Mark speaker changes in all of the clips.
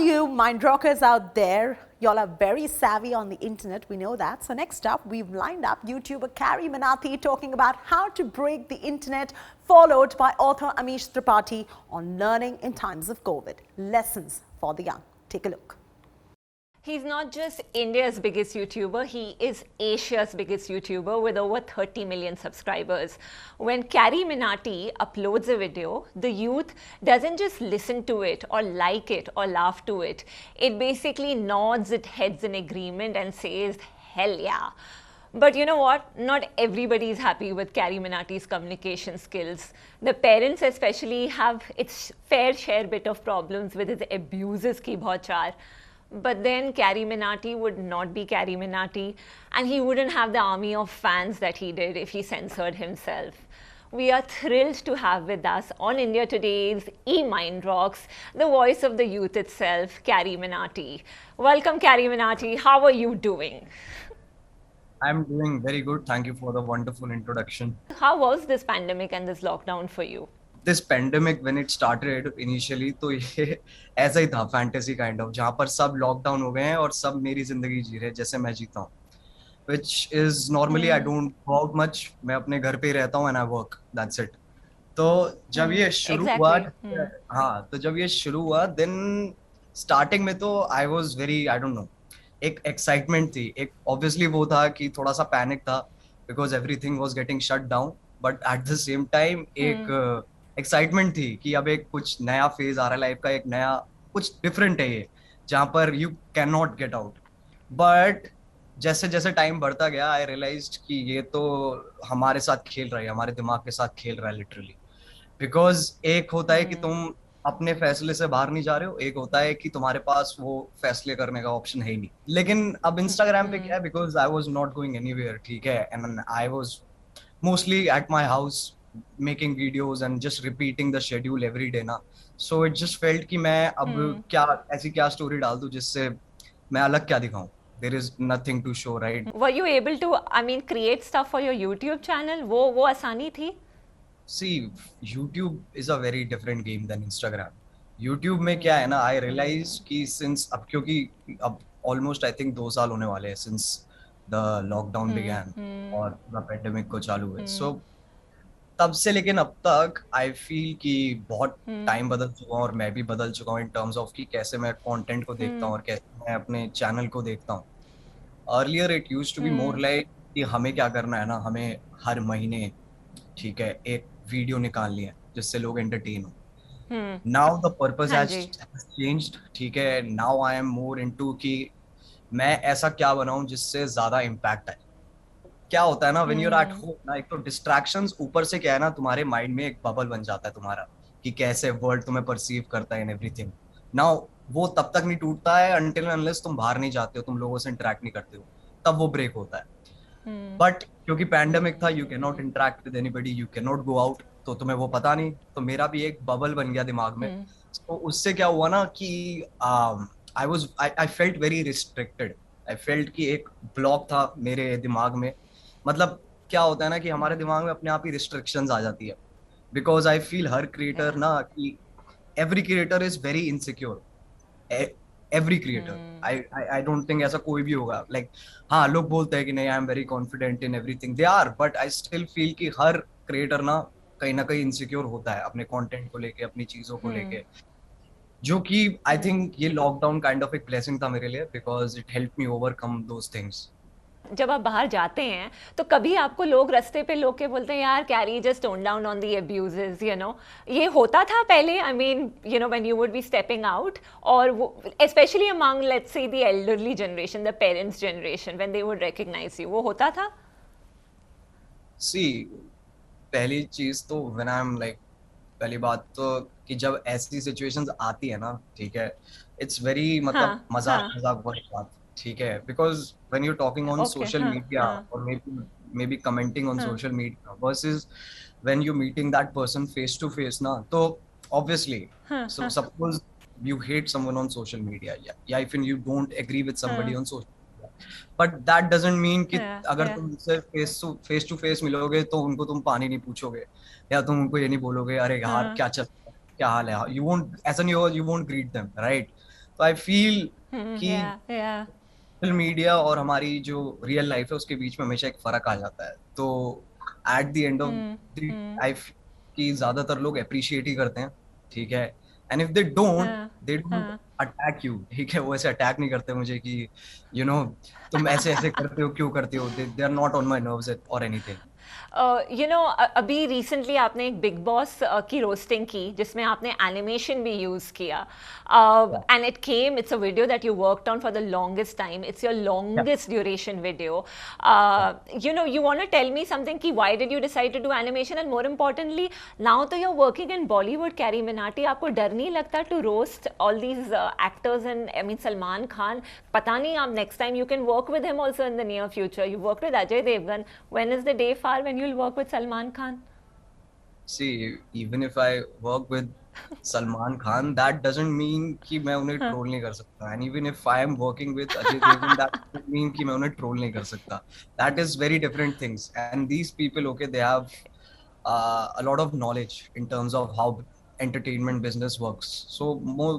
Speaker 1: you mind rockers out there. Y'all are very savvy on the internet, we know that. So next up, we've lined up YouTuber Carry Minati talking about how to break the internet, followed by author Amish Tripathi on learning in times of COVID. Lessons for the young. Take a look.
Speaker 2: He's not just India's biggest YouTuber, he is Asia's biggest YouTuber with over 30 million subscribers. When Carry Minati uploads a video, the youth doesn't just listen to it or like it or laugh to it. It basically nods its heads in agreement and says, hell yeah. But you know what? Not everybody is happy with Carry Minati's communication skills. The parents especially have its fair share bit of problems with his abuses ki bhauchar. But then Carry Minati would not be Carry Minati, and he wouldn't have the army of fans that he did if he censored himself. We are thrilled to have with us on India Today's E-Mind Rocks, the voice of the youth itself, Carry Minati. Welcome, Carry Minati. How are you doing?
Speaker 3: I'm doing very good. Thank you for the wonderful introduction.
Speaker 2: How was this pandemic and this lockdown for you?
Speaker 3: This pandemic, when it started initially, तो ये ऐसा ही था, fantasy kind of, जहाँ पर सब lockdown हो गए हैं और सब मेरी जिंदगी जी रहे हैं जैसे मैं जीता हूँ. Which is normally I don't go out much. मैं अपने घर पे ही रहता हूँ and I work. That's it. तो जब ये शुरू हुआ, हाँ, तो जब ये शुरू हुआ, then starting में तो I was very, I don't know, एक excitement थी. एक obviously वो था कि थोड़ा सा panic था because everything was getting shut down. But at the same time एक एक्साइटमेंट थी कि अब एक कुछ नया फेज आ रहा है लाइफ का, एक नया कुछ डिफरेंट है ये, जहाँ पर you can not get out. But जैसे जैसे टाइम बढ़ता गया, आई रियलाइज्ड कि ये तो हमारे साथ खेल रहा है, हमारे दिमाग के साथ खेल रहा है लिटरली. बिकॉज एक होता है कि तुम अपने फैसले से बाहर नहीं जा रहे हो, एक होता है कि तुम्हारे पास वो फैसले करने का ऑप्शन है ही नहीं. लेकिन अब इंस्टाग्राम पे क्या है, because I was not going anywhere, ठीक है, and I was mostly at my house making videos and just repeating the schedule every day ना. So it just felt कि मैं अब क्या ऐसी क्या स्टोरी डाल दूं जिससे मैं अलग क्या दिखाऊं. There is nothing to show, right?
Speaker 2: Were you able to, I mean, create stuff for your YouTube channel? वो आसानी थी?
Speaker 3: See, YouTube is a very different game than Instagram. YouTube में क्या है ना, I realized कि since अब क्योंकि अब almost I think 2 साल होने वाले हैं since the lockdown began और the pandemic को चालू है. So तब से लेकिन अब तक आई फील कि बहुत टाइम बदल चुका हूँ और मैं भी बदल चुका हूँ इन टर्म्स ऑफ कि कैसे मैं कंटेंट को देखता हूँ और कैसे मैं अपने चैनल को देखता हूँ. Earlier it used to be more like कि हमें क्या करना है ना, हमें हर महीने, ठीक है, एक वीडियो निकालनी है जिससे लोग एंटरटेन हो. Now the purpose has changed, ठीक है. Now I am more into कि मैं ऐसा क्या बनाऊं जिससे ज्यादा इम्पैक्ट आए. क्या होता है ना, when you are at home ना, एक तो डिस्ट्रैक्शंस ऊपर से क्या है ना, तुम्हारे माइंड में एक बबल बन जाता है तुम्हारा कि कैसे वर्ल्ड तुम्हें परसीव करता है एंड एवरीथिंग. नाउ वो तब तक नहीं टूटता है अनटिल अनलेस तुम बाहर नहीं जाते हो, तुम लोगों से इंटरेक्ट नहीं करते हो, तब वो ब्रेक होता है. बट क्योंकि पैंडेमिक था, you can not interact with anybody, you can not go out, तो तुम्हें वो पता नहीं. तो मेरा भी एक बबल बन गया दिमाग में. तो उससे क्या हुआ ना कि I felt very restricted. I felt कि एक ब्लॉक था मेरे दिमाग में. मतलब क्या होता है ना कि हमारे दिमाग में अपने आप ही रिस्ट्रिक्शंस आ जाती है. Because I feel her creator ना, कि every creator is very insecure. Every creator, I don't think ऐसा कोई भी होगा. लाइक हाँ, लोग बोलते हैं कि नहीं, I am very confident in everything, they are, but I still feel कि हर क्रिएटर ना कहीं इनसिक्योर होता है अपने कंटेंट को लेके, अपनी चीजों को लेके. जो कि आई थिंक ये लॉकडाउन काइंड ऑफ एक ब्लेसिंग था मेरे लिए, because it help me overcome those things.
Speaker 2: जब आप बाहर जाते हैं तो कभी आपको लोग रास्ते पे लोग के बोलते हैं यार Carry just tone down on the abuses, you know, ये होता था पहले? I mean, you know, when you would be stepping out, और वो specially among let's say the elderly generation, the parents generation, when they would recognise you, वो होता था?
Speaker 3: सी, पहली चीज तो व्हेन आई एम लाइक, पहली बात तो कि जब ऐसी सिचुएशंस आती है ना, ठीक है, इट्स वेरी मतलब मजाक वाली बात, ठीक है. Because when you're talking on social media or maybe commenting on social media versus when you're meeting that person face to face na, so obviously so suppose you hate someone on social media, yeah, if you don't agree with somebody on social media, but that doesn't mean कि अगर तुम उनसे face to face मिलोगे तो उनको तुम पानी नहीं पूछोगे या तुम उनको ये नहीं बोलोगे अरे यार क्या चल, क्या हाल है, you won't, ऐसा नहीं होगा, you won't greet them, right? तो आई फील कि
Speaker 2: Yeah, yeah.
Speaker 3: सोशल मीडिया और हमारी जो रियल लाइफ है उसके बीच में हमेशा एक फर्क आ जाता है। तो at the end of the I कि ज्यादातर लोग अप्रिशिएट ही करते हैं, ठीक है, एंड इफ दे डोंट
Speaker 2: हाँ.
Speaker 3: अटैक यू, ठीक है, वो ऐसे अटैक नहीं करते मुझे कि यू नो तुम ऐसे ऐसे करते हो, क्यों करते हो, they are not on my nerves और एनीथिंग।
Speaker 2: अभी रिसेंटली आपने एक बिग बॉस की रोस्टिंग की जिसमें आपने एनिमेशन भी यूज किया, and it's a video that you worked on for the longest time, it's your longest duration video. You want to tell me something कि why did you decide to do animation, and more importantly now तो you're working in Bollywood, Carry Minati, आपको डर नहीं लगता to roast all these actors? And I mean Salman Khan, पता नहीं आप next time you can work with him also in the near future. You worked with Ajay Devgan. When is the day far when you'll work with Salman Khan?
Speaker 3: See, even if I work with Salman Khan, that doesn't mean कि मैं उन्हें troll नहीं कर सकता. And even if I am working with Ajay Devgan, that doesn't mean कि मैं उन्हें troll नहीं कर सकता. That is very different things. And these people, okay, they have a lot of knowledge in terms of how entertainment business works. So more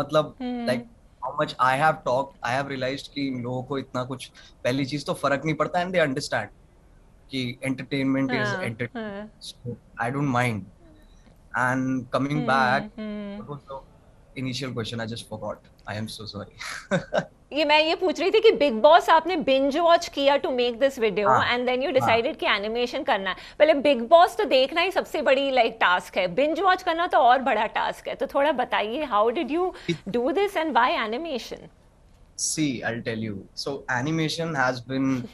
Speaker 3: मतलब like how much I have talked, I have realized कि इन लोगों को इतना कुछ पहली चीज तो फर्क नहीं पड़ता, and they understand कि entertainment is entertainment. So I don't mind. And coming back, what was the initial question? I just forgot. I am so sorry.
Speaker 2: मैं ये पूछ रही थी कि बिग बॉस आपने बिंज वॉच किया टू मेक दिस वीडियो,
Speaker 3: हाँ,
Speaker 2: एंड देन यू
Speaker 3: हाँ.
Speaker 2: डिसाइडेड कि एनिमेशन करना है. पहले बिग बॉस तो देखना ही सबसे बड़ी टास्क है, बिंज वॉच करना तो और बड़ा टास्क है. तो थोड़ा बताइए, how did you do this and why animation?
Speaker 3: See, I'll tell you. So animation has been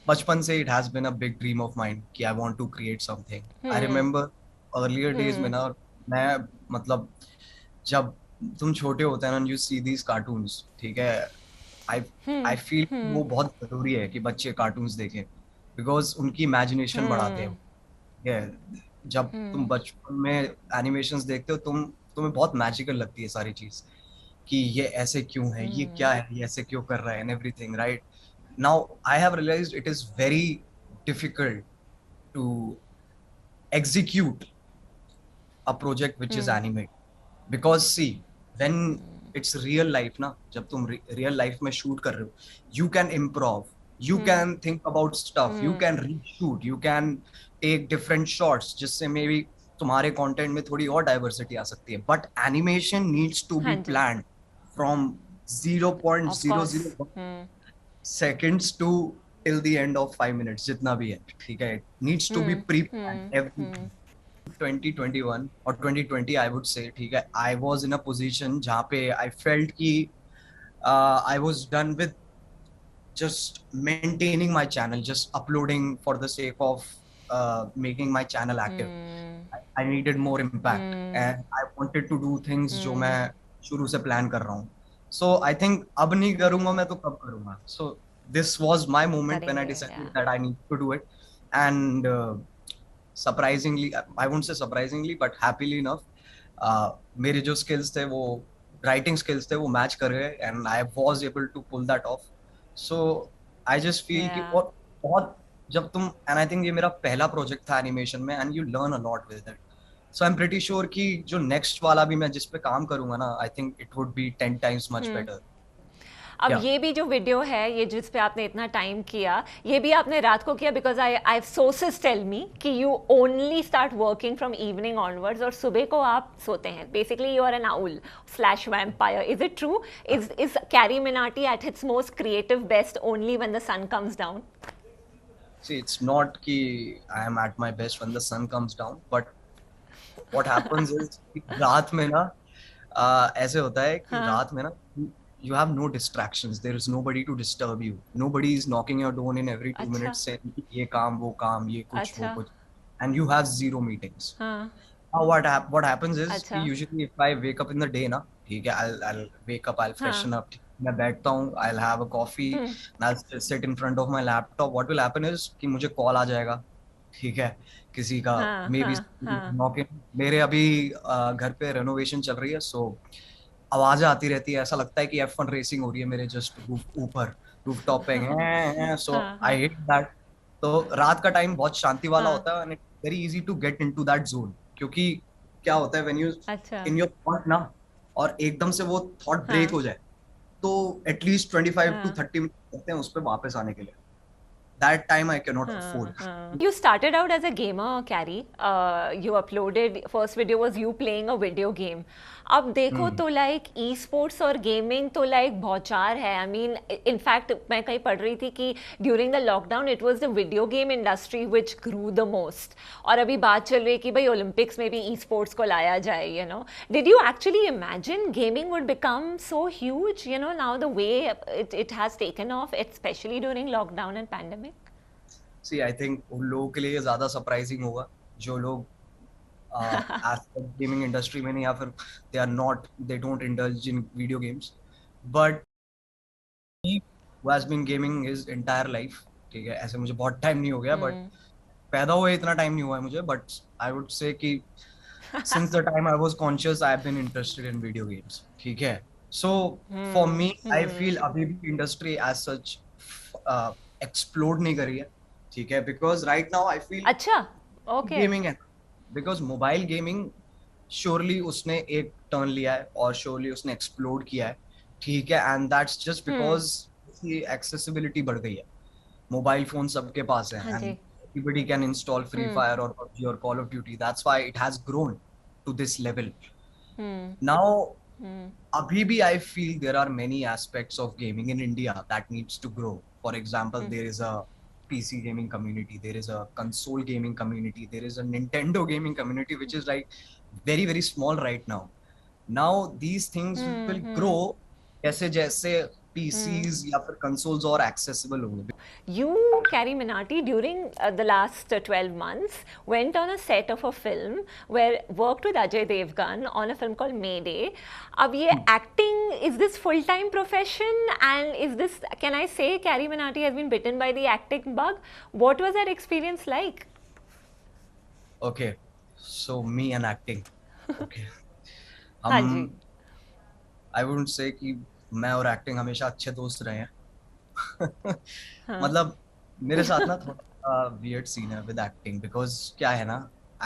Speaker 3: बचपन से it has been a big dream of mine कि I want to create something. I remember earlier days में ना मैं मतलब जब तुम छोटे होते हैं ना, you see these cartoons, ठीक है, I I feel वो बहुत जरूरी है कि बच्चे कार्टून्स देखें बिकॉज उनकी इमेजिनेशन बढ़ाते हैं. है जब तुम बचपन में एनिमेशंस देखते हो तुम्हें बहुत मैजिकल लगती है सारी चीज कि ये ऐसे क्यों है, ये क्या है, ये ऐसे क्यों कर रहा है, and everything, right. Now I have realised it is very difficult to execute a project which is animated because see when it's real life ना, जब तुम real life में shoot कर रहे हो, you can improv, you can think about stuff, you can reshoot, you can take different shots जिससे maybe तुम्हारे content में थोड़ी और diversity आ सकती है, but animation needs to
Speaker 2: हाँ
Speaker 3: be
Speaker 2: जी,
Speaker 3: planned from
Speaker 2: of course.
Speaker 3: 0.00 seconds to till the end of 5 minutes जितना भी है, ठीक है, it needs to be pre-planned everything. 2021 और 2020 I would say, ठीक है, I was in a position जहाँ पे I felt कि I was done with just maintaining my channel, just uploading for the sake of making my channel active. I needed more impact and I wanted to do things जो मैं शुरू से plan कर रहा हूँ. So I think अब नहीं करूँगा मैं तो कब करूँगा. So this was my moment when I
Speaker 2: करेंगे,
Speaker 3: decided that I need to do it. And surprisingly, I won't say surprisingly, but happily enough, मेरे जो skills थे वो writing skills थे वो match कर गए and I was able to pull that off. So I just feel कि
Speaker 2: या.
Speaker 3: बहुत बहुत जब तुम and I think ये मेरा पहला project था animation में and you learn a lot with it. So I'm pretty sure कि जो next वाला भी मैं जिस पे काम करूँगा ना, I think it would be 10 times much better.
Speaker 2: अब
Speaker 3: Yeah.
Speaker 2: ये भी जो वीडियो है, ये जिस पे आपने इतना टाइम किया, ये भी आपने रात को किया? Because I sources tell me कि you only start working from evening onwards और सुबह को आप सोते हैं. Basically you are an owl slash vampire. Is it true? Is Carry Minati at its most creative best only when the sun comes down?
Speaker 3: See, it's not कि I am at my best when the sun comes down, but what happens is कि रात में ना ऐसे होता है कि रात में ना you have no distractions, there is nobody to disturb you, nobody is knocking your door in every 2 minutes saying कि ये काम वो काम ये कुछ वो कुछ, and you have zero meetings. Now what happens is कि usually if I wake up in the day ना, ठीक है, I'll wake up, I'll freshen up, मैं बैठता हूँ, I'll have a coffee and I'll sit in front of my laptop. What will happen is कि मुझे call आ जाएगा, ठीक है, किसी का मे बी नॉकिंग. मेरे अभी घर पे रेनोवेशन चल रही है, सो आवाजें आती रहती है, ऐसा लगता है कि F1 रेसिंग हो रही है मेरे जस्ट ऊपर रूफटॉप पे. So I hate that. तो रात का टाइम बहुत शांति वाला होता है and it's very easy to get into that zone, क्योंकि क्या होता है when you in your thought ना, और एकदम से वो थॉट ब्रेक
Speaker 2: हाँ
Speaker 3: हो जाए, तो एटलीस्ट 25 to 30 मिनट लगते हैं उस पर वापस आने के लिए. That time I cannot afford.
Speaker 2: You started out as a gamer, Carrie. You uploaded first video was you playing a video game. अब देखो
Speaker 3: Hmm.
Speaker 2: तो लाइक ई स्पोर्ट्स और गेमिंग तो लाइक भौचार है. आई मीन इनफैक्ट मैं कहीं पढ़ रही थी कि during the lockdown it was the video game industry which grew the most. और अभी बात चल रही है कि भाई ओलंपिक्स में भी ई स्पोर्ट्स को लाया जाए. You know, did you actually imagine gaming would become so huge, you know, now the way it has taken of, specially during lockdown and pandemic?
Speaker 3: See, I think उन लोगों के लिए ज्यादा सरप्राइजिंग होगा जो लोग गेमिंग इंडस्ट्री में नहीं, या फिर they don't indulge in video games. But who has been gaming his entire life, ठीक है, ऐसे मुझे बहुत टाइम नहीं हो गया, बट पैदा हुए इतना टाइम नहीं हुआ है मुझे, बट आई वुड से कि since the time I was conscious I have been interested in video games, ठीक है. So for me I feel अभी भी इंडस्ट्री as such explode नहीं करी है, ठीक है, because right now I feel
Speaker 2: अच्छा, ओके.
Speaker 3: गेमिंग है, बिकॉज मोबाइल गेमिंग श्योरली उसने एक टर्न लिया है और श्योरली उसने एक्सप्लोड किया है, ठीक है, एंड दैट्स जस्ट बिकॉज उसकी एक्सेसिबिलिटी बढ़ गई है. मोबाइल फोन सबके पास है
Speaker 2: हाँ
Speaker 3: एंड
Speaker 2: जी.
Speaker 3: Everybody can install Free Fire और PUBG और call of duty. That's why it has grown to this level. Now अभी भी I feel there are many aspects of gaming in India that needs to grow. For example, there is a PC gaming community, there is a console gaming community, there is a Nintendo gaming community, which is like very very small right now. Now these things will grow जैसे जैसे PCs या फिर consoles और accessible होंगे.
Speaker 2: You, Carry Minati, during the last 12 months, went on a set of a film where worked with Ajay Devgan on a film called Mayday. अब ये acting, is this full-time profession? And is this, can I say, Carry Minati has been bitten by the acting bug? What was that experience like?
Speaker 3: Okay, so me and acting. Okay.
Speaker 2: हाँ जी.
Speaker 3: I wouldn't say कि मैं और acting हमेशा अच्छे दोस्त रहे हैं. मतलब मेरे साथ ना थोड़ा वियर्ड सीन है विद एक्टिंग, बिकॉज क्या है ना,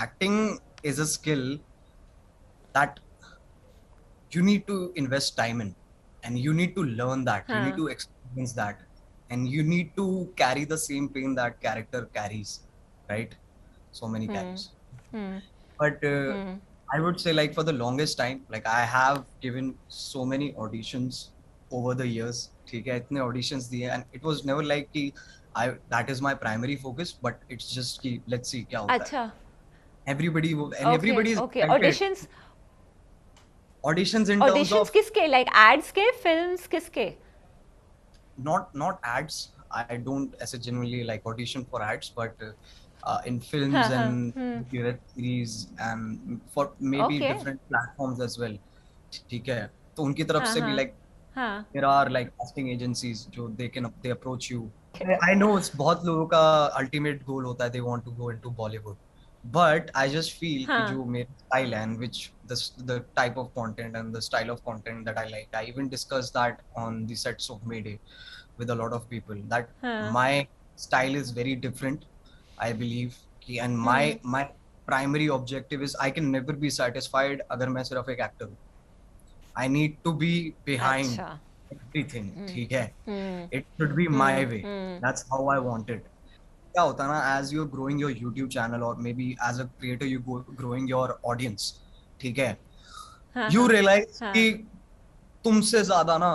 Speaker 3: acting is a skill that you need to invest time in, and you need to learn that, you need to experience that, and you need to carry the same pain that character carries, right? So many carries. But I would say, like, for the longest time, like, I have given so many auditions over the years, ठीक है, इतने auditions दिए, and it was never like कि that is my primary focus, but it's just कि let's see क्या होता है.
Speaker 2: अच्छा.
Speaker 3: Everybody is
Speaker 2: Okay.
Speaker 3: excited. Auditions in terms
Speaker 2: Auditions
Speaker 3: of
Speaker 2: किसके? Like ads के, films किसके?
Speaker 3: not ads. I don't as a generally like audition for ads, but in films and web series and for maybe
Speaker 2: Okay.
Speaker 3: different platforms as well, ठीक है, तो उनकी तरफ से भी like
Speaker 2: हाँ.
Speaker 3: there are like casting agencies जो they approach you. I know बहुत लोगों का ultimate goal होता है they want to go into Bollywood, but I just feel कि जो मेरा style है and which the type of content and the style of content that I like, I even discussed that on the sets of Mayday with a lot of people, that my style is very different, I believe कि, and my primary objective is I can never be satisfied अगर मैं सिर्फ एक actor हूँ. I need to be behind everything, ठीक है, it should be my way, that's how I want it. क्या होता है ना, as you're growing your YouTube channel or maybe as a creator you go growing your audience, ठीक है, you realize कि तुमसे ज्यादा ना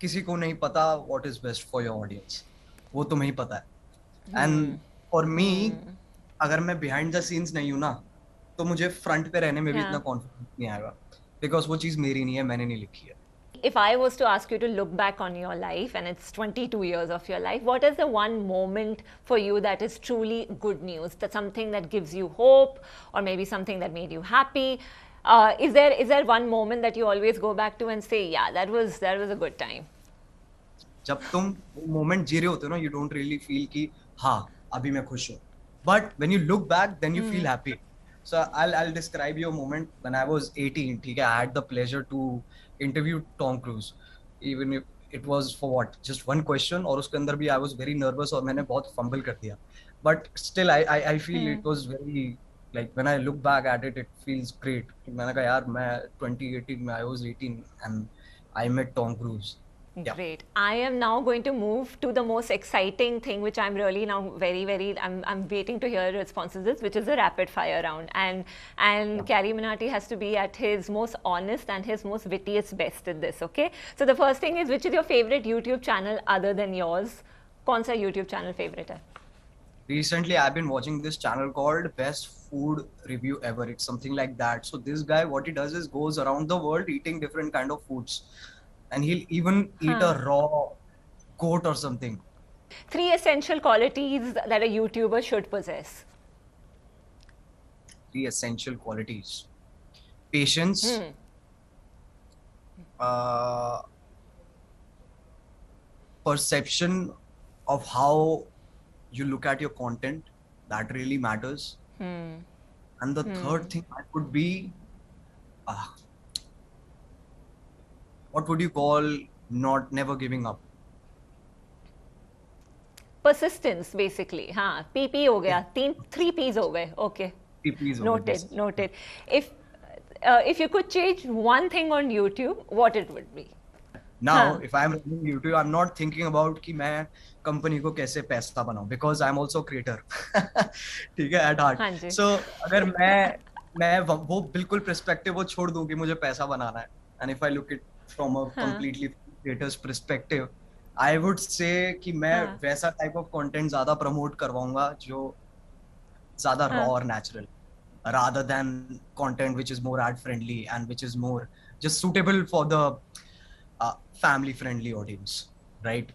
Speaker 3: किसी को नहीं पता what is best for your audience, वो तुम्हें ही पता है. And for me, अगर मैं behind the scenes नहीं हूँ ना, तो मुझे front पे रहने में भी इतना confidence नहीं आएगा, because वो चीज मेरी नहीं है, मैंने नहीं लिखी है.
Speaker 2: If I was to ask you to look back on your life, and it's 22 years of your life, what is the one moment for you that is truly good news? That's something that gives you hope, or maybe something that made you happy. Is there one moment that you always go back to and say, yeah, that was a good time?
Speaker 3: जब तुम moment जी रहे होते हो ना, you don't really feel कि हाँ अभी मैं खुश हूँ. But when you look back, then you feel happy. So I'll describe your moment when I was 18. ठीक है, I had the pleasure to interview Tom Cruise, even if it was for what, just one question, और उसके अंदर भी I was very nervous और मैंने बहुत fumble कर दिया. But still I feel it was very Like when I look back at it, it feels great. मैंने कहा यार मैं 2018 में I was 18 and I met Tom Cruise. Yeah.
Speaker 2: Great. I am now going to move to the most exciting thing, which I'm really now I'm waiting to hear responses to this, which is a rapid fire round. And Carry Minati has to be at his most honest and his most wittiest best in this, okay? So the first thing is, which is your favorite YouTube channel other than yours? कौन सा YouTube channel favorite है?
Speaker 3: Recently, I've been watching this channel called Best Food Review Ever. It's something like that. So this guy, what he does is goes around the world eating different kind of foods, and he'll even eat a raw goat or something.
Speaker 2: 3 essential qualities that a YouTuber should possess.
Speaker 3: 3 essential qualities: patience, uh, perception of how you look at your content. That really matters. And the third thing that would be, what would you call not never giving up?
Speaker 2: Persistence, basically. हाँ, PP हो गया. 3 Ps हो गए. Okay.
Speaker 3: 3 Ps.
Speaker 2: Noted. If you could change one thing on YouTube, what it would be?
Speaker 3: Now, if I'm running YouTube, I'm not thinking about कि मैं company को कैसे पैसा बनाऊं, because I'm also creator. ठीक है, at heart. So अगर मैं वो बिल्कुल perspective वो छोड़ दूं कि मुझे पैसा बनाना है, and if I look it from a completely creator's perspective, I would say कि मैं वैसा type of content ज़्यादा promote करवाऊंगा जो ज़्यादा raw और natural, rather than content which is more ad friendly and which is more just suitable for the family friendly audience, right?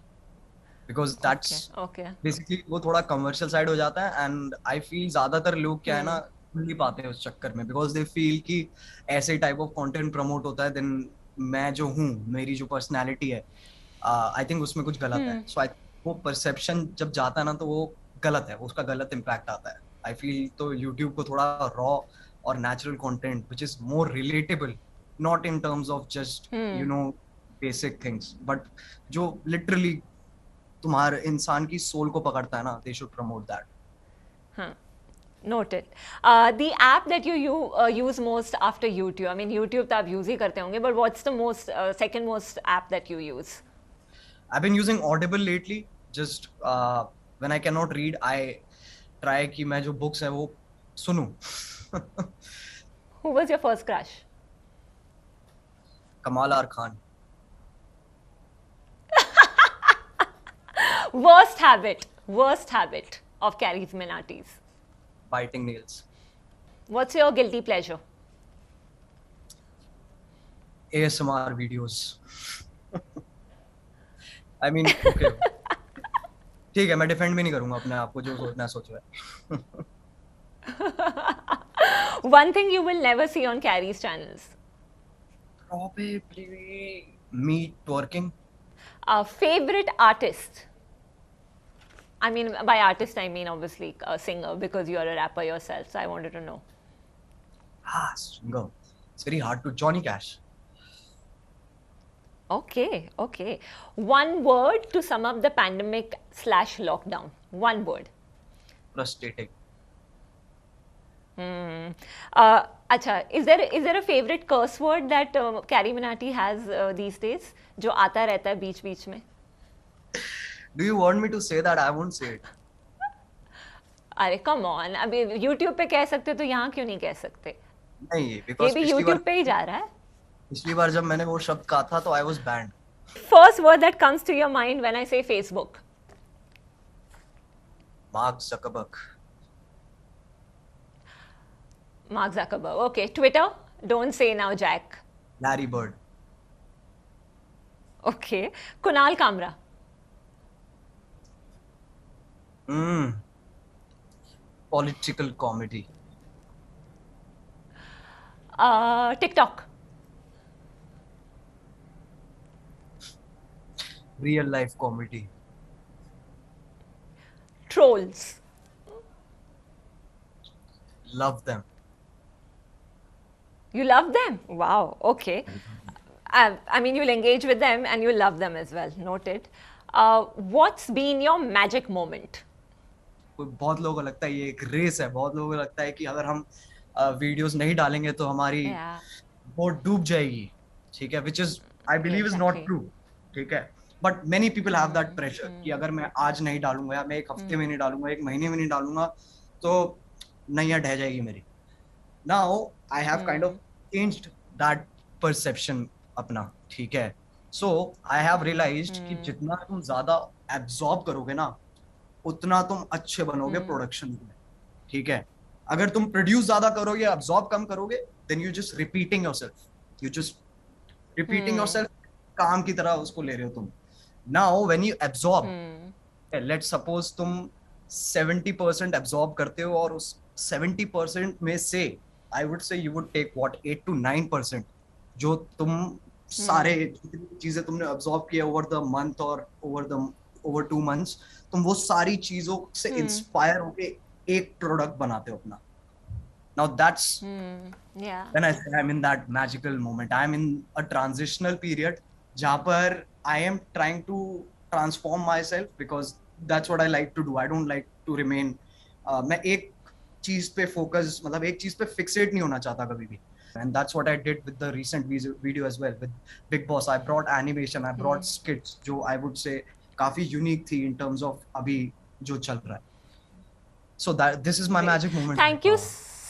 Speaker 3: Because that's basically वो थोड़ा commercial side हो जाता है, and I feel ज़्यादातर लोग क्या है ना नहीं पाते हैं उस चक्कर में, because they feel कि ऐसे type of content promote होता है, then मैं जो हूँ, मेरी जो personality है, I think उसमें कुछ गलत है. So वो perception जब जाता है ना तो वो गलत है, उसका गलत impact आता है. I feel तो YouTube को थोड़ा raw और natural content which is more relatable, not in terms of just you know basic things, but जो literally तुम्हारे इंसान की soul को पकड़ता है ना, they should promote that.
Speaker 2: Noted. The app that you use most after YouTube, I mean YouTube तो आप use ही करते होंगे, but what's the most second most app that you use?
Speaker 3: I've been using Audible lately. Just when I cannot read, I try कि मैं जो books है वो सुनूं.
Speaker 2: Who was your first crush?
Speaker 3: Kamal R. Khan.
Speaker 2: Worst habit of Carry Minati's?
Speaker 3: Biting nails.
Speaker 2: What's your guilty pleasure?
Speaker 3: ASMR videos. I mean, okay. ठीक है, मैं defend भी नहीं करूंगा अपने आप को, जो सोचना है सोचो है.
Speaker 2: One thing you will never see on Carry's channels?
Speaker 3: Probably me twerking.
Speaker 2: Favorite artist? I mean, by artist I mean obviously a singer, because you are a rapper yourself, so I wanted to know.
Speaker 3: Singer. It's very hard to. Johnny Cash.
Speaker 2: Okay. One word to sum up the pandemic/lockdown. One word.
Speaker 3: Frustrating.
Speaker 2: अच्छा, is there a favorite curse word that Carry Minati has these days, जो आता रहता है बीच बीच में?
Speaker 3: Do you want me to say that? I won't say it.
Speaker 2: अरे come on, अभी YouTube पे कह सकते तो यहाँ क्यों नहीं कह सकते?
Speaker 3: नहीं, because
Speaker 2: ये भी YouTube पे ही जा रहा है.
Speaker 3: पिछली बार जब मैंने वो शब्द कहा था तो I was banned.
Speaker 2: First word that comes to your mind when I say Facebook?
Speaker 3: Mark Zuckerberg.
Speaker 2: Mark Zuckerberg. Okay. Twitter? Don't say now, Jack.
Speaker 3: Larry Bird.
Speaker 2: Okay. Kunal Kamra.
Speaker 3: Political comedy.
Speaker 2: TikTok.
Speaker 3: Real life comedy.
Speaker 2: Trolls.
Speaker 3: Love them.
Speaker 2: You love them? Wow. Okay. I mean, you'll engage with them and you'll love them as well. Noted. What's been your magic moment?
Speaker 3: बहुत लोगों को लगता है ये एक race है, बहुत लोगों को लगता है कि अगर हम वीडियोस नहीं डालेंगे तो हमारी
Speaker 2: Yeah.
Speaker 3: वो डूब जाएगी, ठीक है, which is I believe is not
Speaker 2: Exactly.
Speaker 3: True, ठीक है। But many people have that
Speaker 2: Hmm.
Speaker 3: Pressure कि
Speaker 2: Hmm.
Speaker 3: अगर मैं आज नहीं डालूंगा, या मैं एक हफ्ते में
Speaker 2: Hmm.
Speaker 3: नहीं डालूंगा, एक महीने में नहीं डालूंगा, तो नैया ढह जाएगी मेरी। Now I have kind of
Speaker 2: Hmm.
Speaker 3: Changed that perception अपना, ठीक है। सो आई हैव रियलाइज्ड कि
Speaker 2: Hmm.
Speaker 3: जितना तुम ज्यादा एब्जॉर्ब करोगे ना, उतना तुम अच्छे बनोगे
Speaker 2: Hmm.
Speaker 3: प्रोडक्शन में, ठीक है। अगर तुम प्रोड्यूस ज्यादा करोगे, एब्जॉर्ब कम करोगे, then you just repeating yourself, you just repeating
Speaker 2: Hmm.
Speaker 3: Yourself, काम की तरह उसको ले रहे हो तुम। Now when you absorb,
Speaker 2: Hmm.
Speaker 3: Let suppose तुम 70% एब्जॉर्ब करते हो, और उस 70% में से I would say you would take what 8 to 9% जो तुम सारे
Speaker 2: Hmm.
Speaker 3: जितनी चीजें तुमने एब्जॉर्ब किया ओवर द मंथ और ओवर 2 months, तुम वो सारी चीजों से
Speaker 2: Hmm.
Speaker 3: इंस्पायर होके एक प्रोडक्ट बनाते हो अपना। Now that's
Speaker 2: Hmm. Yeah.
Speaker 3: when I say I'm in that magical moment, I'm in a transitional period जहाँ पर I am trying to transform myself because that's what I like to do. I don't like to remain मैं एक चीज पे focus, मतलब एक चीज पे फिक्सेट नहीं होना चाहता कभी भी। And that's what I did with the recent video as well with Big Boss. I brought animation, I
Speaker 2: Hmm.
Speaker 3: brought skits जो I would say काफी unique थी in terms of अभी जो चल रहा है। So that this is my
Speaker 2: Great.
Speaker 3: magic moment right
Speaker 2: Thank you
Speaker 3: now.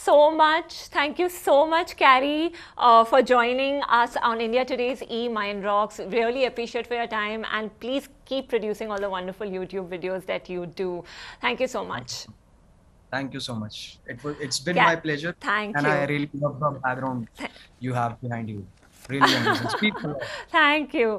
Speaker 2: so much. Thank you so much, Carrie, for joining us on India Today's Mind Rocks. Really appreciate for your time, and please keep producing all the wonderful YouTube videos that you do. Thank you so much.
Speaker 3: Thank you so much. It's been my
Speaker 2: Yeah.
Speaker 3: pleasure,
Speaker 2: Thank
Speaker 3: and I
Speaker 2: you.
Speaker 3: really love the background you have behind you. Really amazing. Speak a lot.
Speaker 2: Thank you.